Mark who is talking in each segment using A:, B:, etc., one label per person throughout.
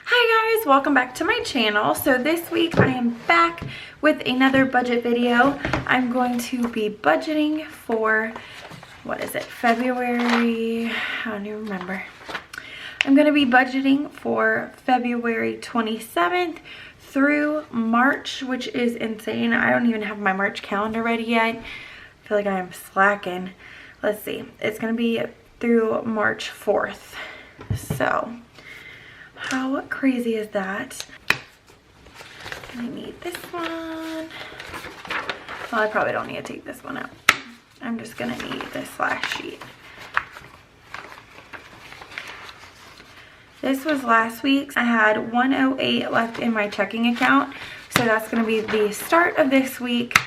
A: Hi guys, welcome back to my channel. So this week I am back with another budget video. I'm going to be budgeting for, what is it, February, I don't even remember. I'm going to be budgeting for February 27th through March, which is insane. I don't even have my March calendar ready yet. I feel like I am slacking. Let's see, it's going to be through March 4th. So how crazy is that? I need this one. Well, I probably don't need to take this one out. I'm just gonna need this last sheet. This was last week's. I had 108 left in my checking account. So that's gonna be the start of this week,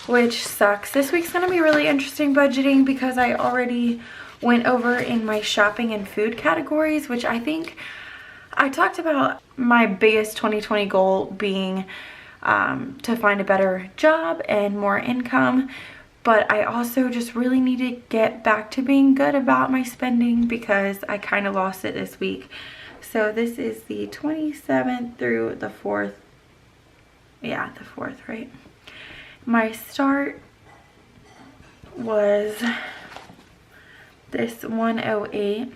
A: which sucks. This week's gonna be really interesting budgeting because I already went over in my shopping and food categories, which I think I talked about my biggest 2020 goal being to find a better job and more income, but I also just really need to get back to being good about my spending because I kind of lost it this week. So this is the 27th through the 4th. Yeah, the 4th, right? My start was this 108.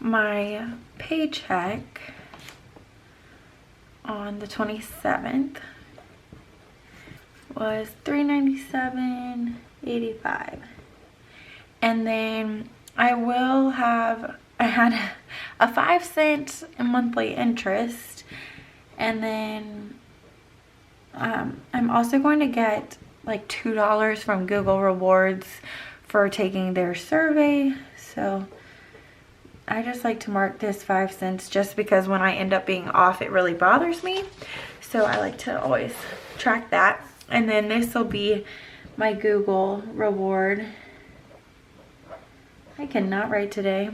A: My paycheck on the 27th was $397.85, and then I had a 5-cent monthly interest, and then I'm also going to get like $2 from Google Rewards for taking their survey. So I just like to mark this 5 cents just because when I end up being off, it really bothers me. So I like to always track that. And then this will be my Google reward. I cannot write today.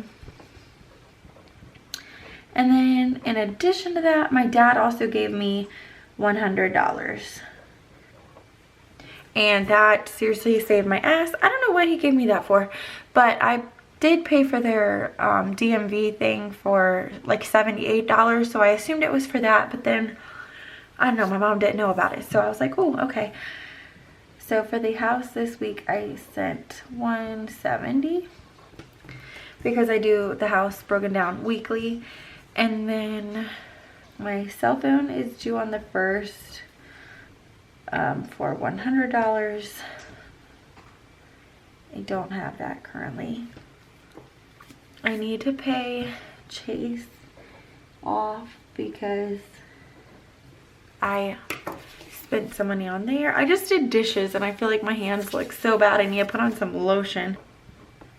A: And then in addition to that, my dad also gave me $100. And that seriously saved my ass. I don't know what he gave me that for, but I did pay for their DMV thing for like $78, so I assumed it was for that, but then I don't know, my mom didn't know about it, so I was like, oh, okay. So for the house this week I sent $170 because I do the house broken down weekly, and then my cell phone is due on the 1st for $100. I don't have that currently. I need to pay Chase off because I spent some money on there. I just did dishes and I feel like my hands look so bad. I need to put on some lotion.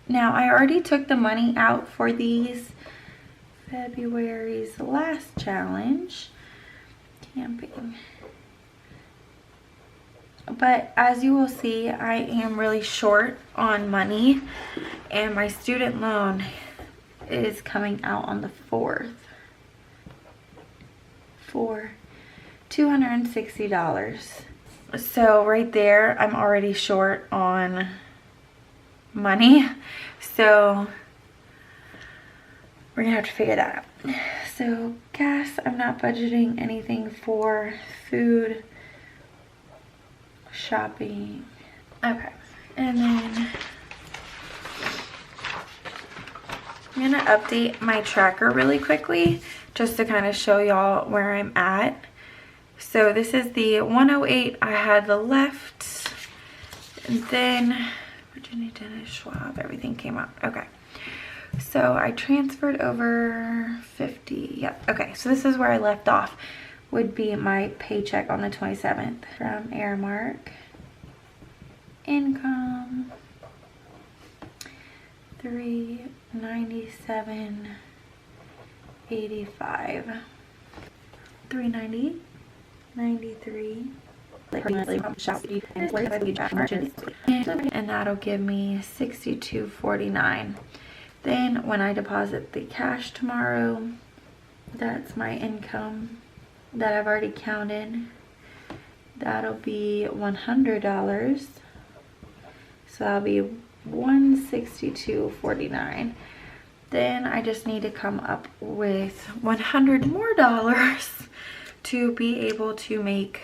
A: Now, I already took the money out for these February's last challenge, camping. But as you will see, I am really short on money, and my student loan is coming out on the 4th for $260. So right there, I'm already short on money. So we're gonna have to figure that out. So gas, I'm not budgeting anything for. Food, shopping. Okay, and then I'm gonna update my tracker really quickly just to kind of show y'all where I'm at. So this is the 108 I had the left, and then Virginia Dentist, Schwab, everything came out. Okay, so I transferred over 50. Yep. Okay, so this is where I left off, would be my paycheck on the 27th from Airmark. Income $397.85. $390, $93, and that'll give me $62.49. Then when I deposit the cash tomorrow, that's my income that I've already counted. That'll be $100. So that'll be $162.49. Then I just need to come up with $100 more to be able to make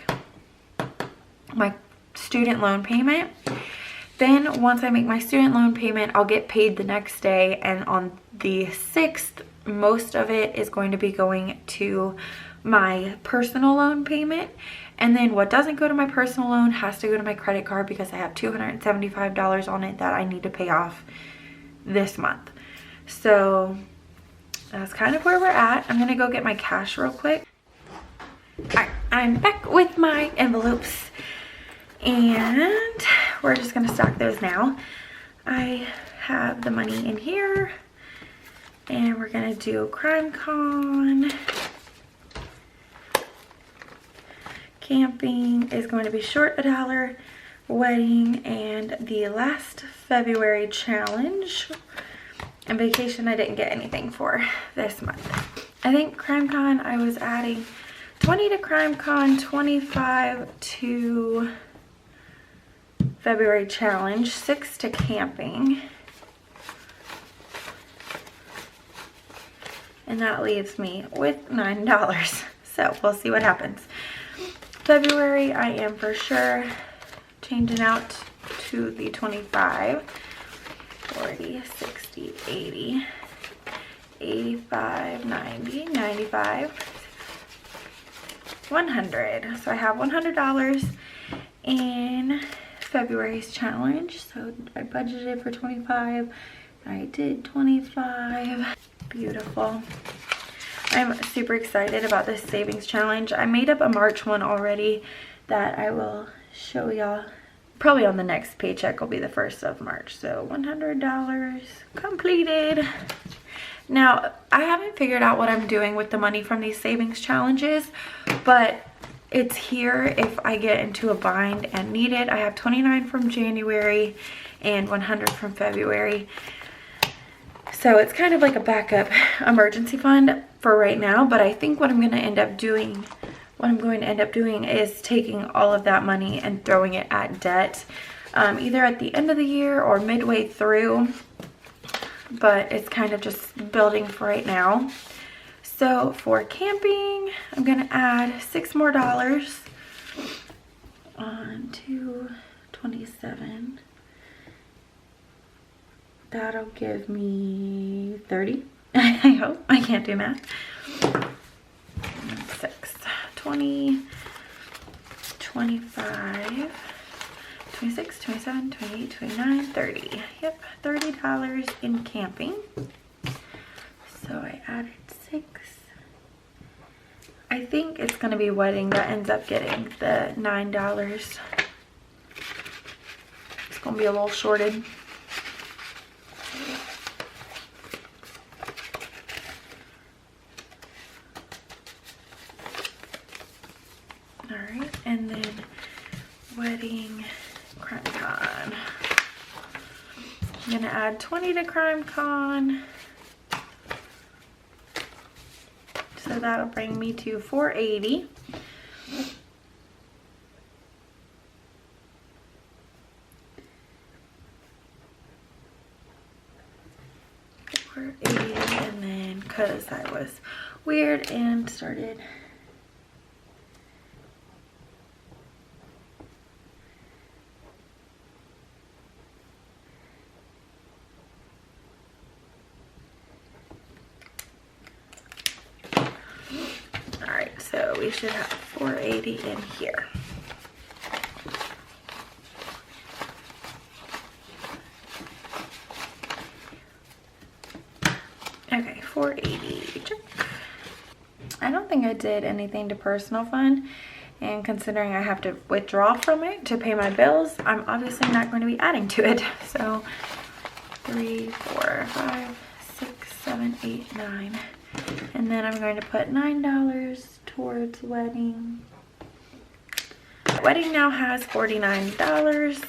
A: my student loan payment. Then once I make my student loan payment, I'll get paid the next day, and on the 6th, most of it is going to be going to my personal loan payment. And then what doesn't go to my personal loan has to go to my credit card, because I have $275 on it that I need to pay off this month. So that's kind of where we're at. I'm gonna go get my cash real quick. Alright, I'm back with my envelopes, and we're just gonna stock those now. I have the money in here, and we're gonna do CrimeCon. Camping is going to be short $1, wedding, and the last February challenge. And vacation I didn't get anything for this month. I think CrimeCon, I was adding 20 to CrimeCon, 25 to February challenge, 6 to camping. And that leaves me with $9. So we'll see what happens. February, I am for sure changing out to the 25, 40, 60, 80, 85, 90, 95, 100. So I have $100 in February's challenge. So I budgeted for 25. I did 25. Beautiful. I'm super excited about this savings challenge. I made up a March one already that I will show y'all. Probably on the next paycheck will be the 1st of March. So $100 completed. Now, I haven't figured out what I'm doing with the money from these savings challenges, but it's here if I get into a bind and need it. I have 29 from January and 100 from February. So it's kind of like a backup emergency fund for right now, but I think what I'm going to end up doing is taking all of that money and throwing it at debt, either at the end of the year or midway through, but it's kind of just building for right now. So for camping, I'm going to add $6 more on to 27. That'll give me 30. I hope. I can't do math. 6, 20, 25, 26, 27, 28, 29, 30. Yep, $30 in camping. So I added 6. I think it's going to be wedding that ends up getting the $9. It's going to be a little shorted. Alright, and then wedding, CrimeCon. I'm going to add 20 to CrimeCon. So that'll bring me to 480. And then, because I was weird and started so we should have 480 in here. Okay, 480. Check. I don't think I did anything to personal fund, and considering I have to withdraw from it to pay my bills, I'm obviously not going to be adding to it. So 3, 4, 5, 6, 7, 8, 9. And then I'm going to put $9 towards wedding. Wedding now has $49.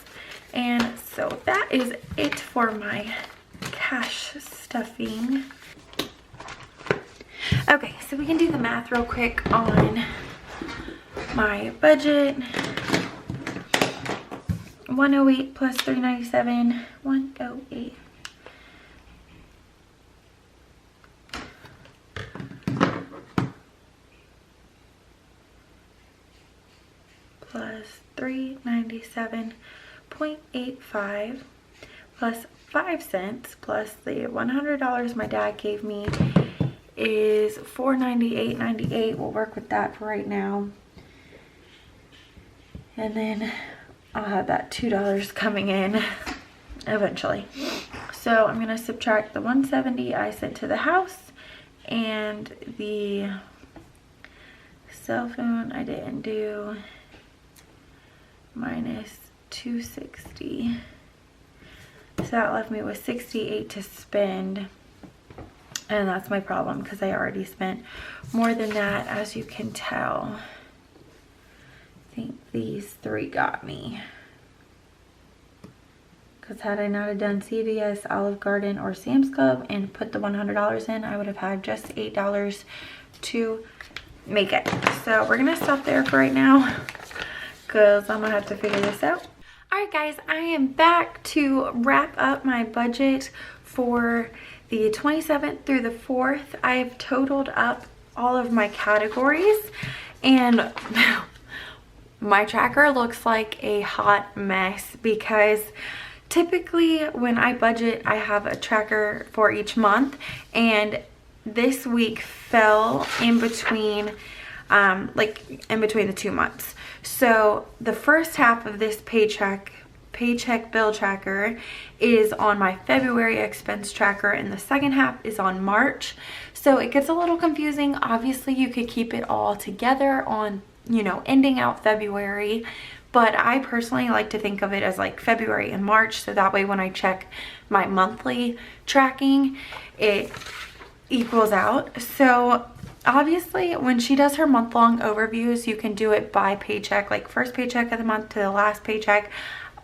A: And so that is it for my cash stuffing. Okay, so we can do the math real quick on my budget. 108 plus 397, 108. plus 397.85 plus 5 cents plus the $100 my dad gave me is $498.98. We'll work with that for right now. And then I'll have that $2 coming in eventually. So I'm gonna subtract the $170 I sent to the house and the cell phone I didn't do, minus $260. So that left me with $68 to spend. And that's my problem because I already spent more than that, as you can tell. I think these three got me. Because had I not have done CVS, Olive Garden, or Sam's Club and put the $100 in, I would have had just $8 to make it. So we're going to stop there for right now because I'm going to have to figure this out. Alright guys, I am back to wrap up my budget for the 27th through the 4th. I have totaled up all of my categories and my tracker looks like a hot mess because typically when I budget I have a tracker for each month, and this week fell in between in between the 2 months. So the first half of this paycheck bill tracker is on my February expense tracker, and the second half is on March. So it gets a little confusing. Obviously you could keep it all together on, you know, ending out February, but I personally like to think of it as like February and March, so that way when I check my monthly tracking it equals out. So obviously when she does her month-long overviews you can do it by paycheck, like first paycheck of the month to the last paycheck,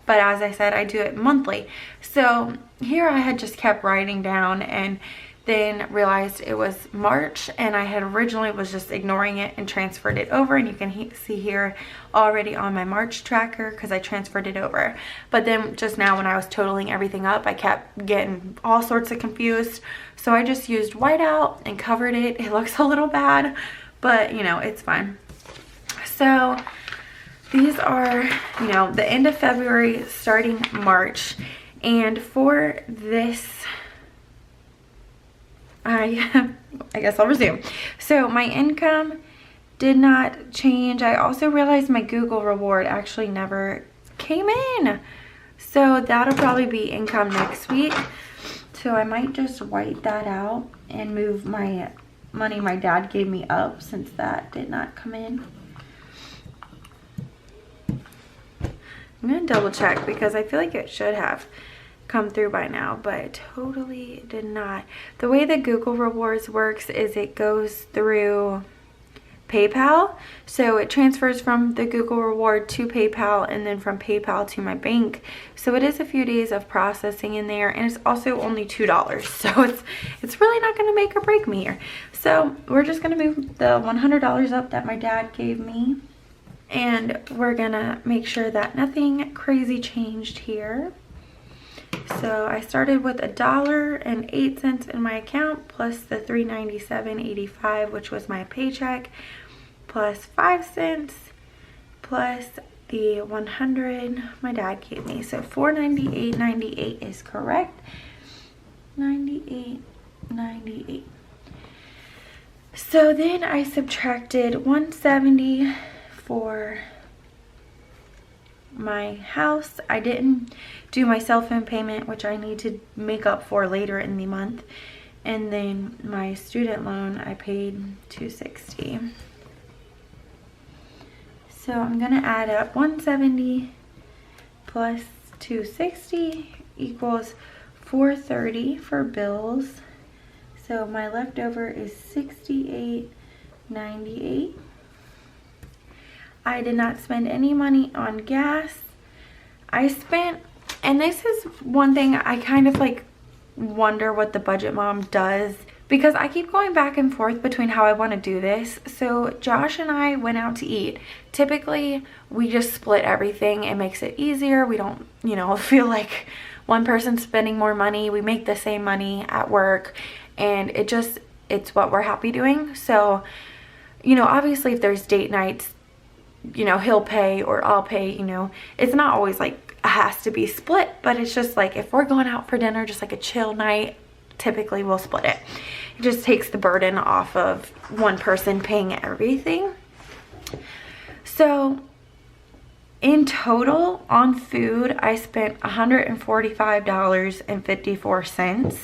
A: but as I said, I do it monthly. So here I had just kept writing down and then realized it was March, and I had originally was just ignoring it and transferred it over, and you can see here already on my March tracker because I transferred it over. But then just now when I was totaling everything up, I kept getting all sorts of confused, so I just used whiteout and covered it. It looks a little bad, but you know, it's fine. So these are, you know, the end of February starting March, and for this I guess I'll resume. So my income did not change. I also realized my Google reward actually never came in, so that'll probably be income next week. So I might just white that out and move my money my dad gave me up, since that did not come in. I'm gonna double check because I feel like it should have come through by now, but it totally did not. The way that Google rewards works is it goes through PayPal, so it transfers from the Google reward to PayPal and then from PayPal to my bank. So it is a few days of processing in there, and it's also only $2, so it's really not going to make or break me here. So we're just going to move the $100 up that my dad gave me, and we're gonna make sure that nothing crazy changed here. So I started with $1.08 in my account, plus the $397.85, which was my paycheck, plus 5 cents, plus the 100 my dad gave me. So $498.98 is correct. 98.98. So then I subtracted 170 for my house. I didn't do my cell phone payment, which I need to make up for later in the month, and then my student loan I paid $260. So I'm gonna add up 170 plus 260 equals $430 for bills. So my leftover is $68.98. I did not spend any money on gas. I spent, and this is one thing I kind of like wonder what the budget mom does, because I keep going back and forth between how I want to do this. So Josh and I went out to eat. Typically we just split everything. It makes it easier. We don't, you know, feel like one person's spending more money. We make the same money at work, and it's what we're happy doing. So, you know, obviously if there's date nights, you know, he'll pay or I'll pay, you know. It's not always like it has to be split, but it's just like if we're going out for dinner, just like a chill night, typically we'll split it. It just takes the burden off of one person paying everything. So in total on food, I spent $145.54.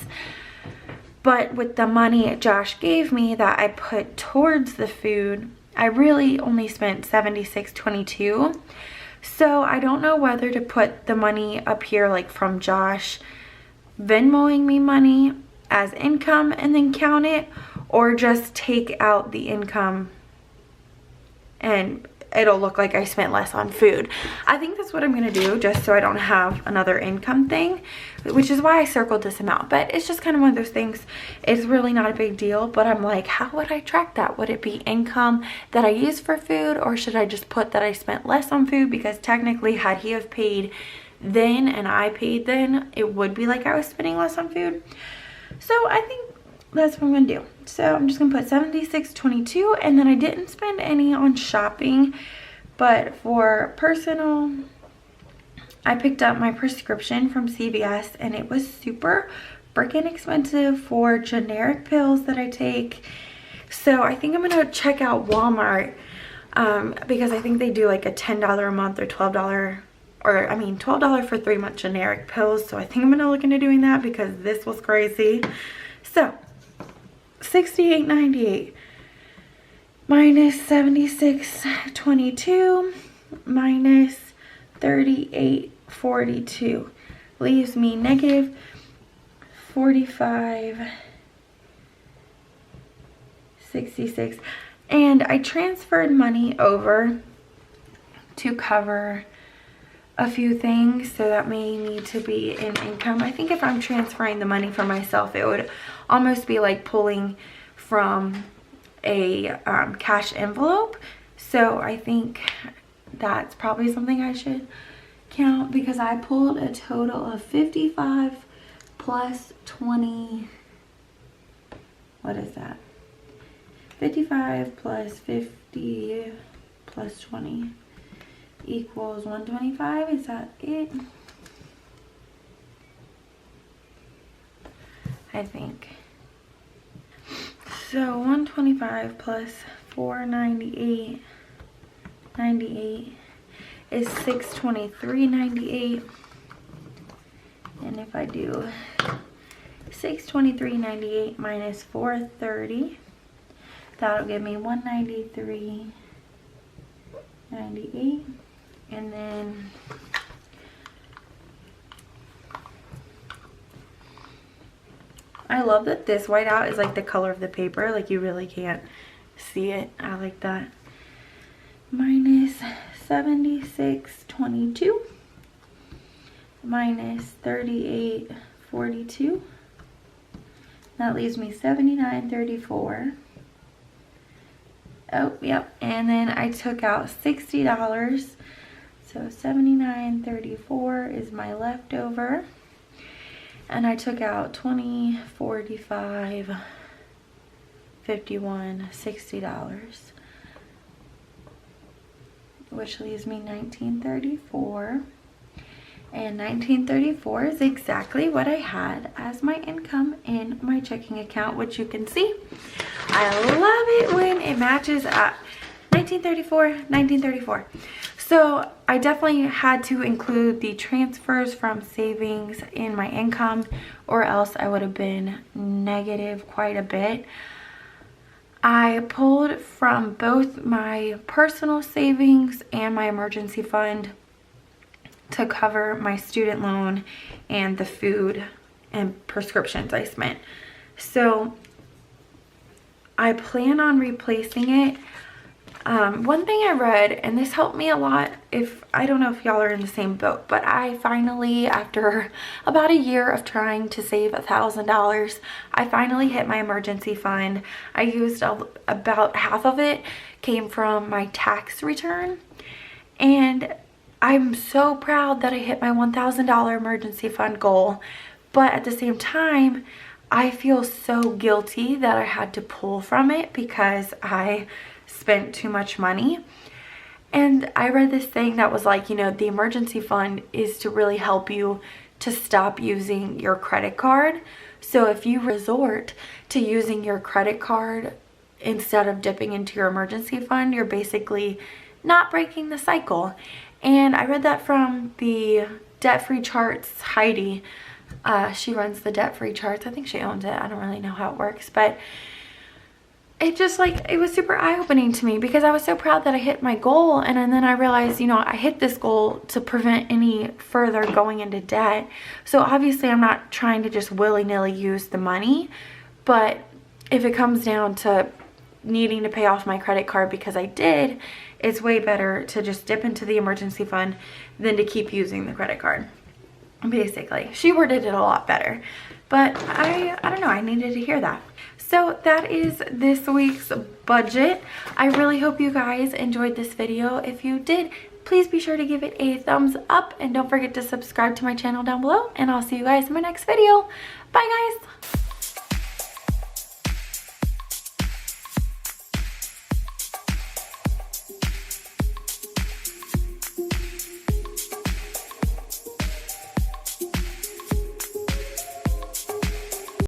A: But with the money Josh gave me that I put towards the food, I really only spent $76.22. So I don't know whether to put the money up here like from Josh Venmoing me money as income and then count it, or just take out the income and it'll look like I spent less on food. I think that's what I'm gonna do, just so I don't have another income thing, which is why I circled this amount. But it's just kind of one of those things. It's really not a big deal, but I'm like, how would I track that? Would it be income that I use for food, or should I just put that I spent less on food? Because technically, had he have paid then and I paid then, it would be like I was spending less on food. So I think that's what I'm gonna do. So I'm just gonna put $76.22, and then I didn't spend any on shopping, but for personal, I picked up my prescription from CVS, and it was super freaking expensive for generic pills that I take. So I think I'm gonna check out Walmart, because I think they do like a $10 a month or $12, or I mean $12 for 3-month generic pills. So I think I'm gonna look into doing that because this was crazy. So $68.98 minus $76.22 minus $38.42 leaves me negative $45.66. And I transferred money over to cover a few things, so that may need to be in income. I think if I'm transferring the money for myself, it would almost be like pulling from a cash envelope. So I think that's probably something I should count, because I pulled a total of 55 plus 20. What is that? 55 plus 50 plus 20 equals 125. Is that it? I think. So 125 plus 498.98 is 623.98. And if I do 623.98 minus 430, that'll give me 193.98. And then I love that this whiteout is like the color of the paper, like you really can't see it. I like that. Minus 76.22 minus 38.42. That leaves me 79.34. Oh, yep. And then I took out $60. So 79.34 is my leftover. And I took out 20, 45, 51, $60. Which leaves me 19.34. And 19.34 is exactly what I had as my income in my checking account, which you can see. I love it when it matches up. 19.34, 19.34. So I definitely had to include the transfers from savings in my income, or else I would have been negative quite a bit. I pulled from both my personal savings and my emergency fund to cover my student loan and the food and prescriptions I spent. So I plan on replacing it. One thing I read, and this helped me a lot, I don't know if y'all are in the same boat, but I finally, after about a year of trying to save $1,000, I finally hit my emergency fund. I used about half of it came from my tax return, and I'm so proud that I hit my $1,000 emergency fund goal, but at the same time, I feel so guilty that I had to pull from it because I spent too much money. And I read this thing that was like, you know, the emergency fund is to really help you to stop using your credit card. So if you resort to using your credit card instead of dipping into your emergency fund, you're basically not breaking the cycle. And I read that from the Debt Free Charts, Heidi. She runs the Debt Free Charts. I think she owns it. I don't really know how it works, but it just like, it was super eye-opening to me because I was so proud that I hit my goal. And then I realized, you know, I hit this goal to prevent any further going into debt. So obviously I'm not trying to just willy-nilly use the money, but if it comes down to needing to pay off my credit card because I did, it's way better to just dip into the emergency fund than to keep using the credit card. Basically, she worded it a lot better, but I don't know, I needed to hear that. So that is this week's budget. I really hope you guys enjoyed this video. If you did, please be sure to give it a thumbs up and don't forget to subscribe to my channel down below, and I'll see you guys in my next video. Bye guys.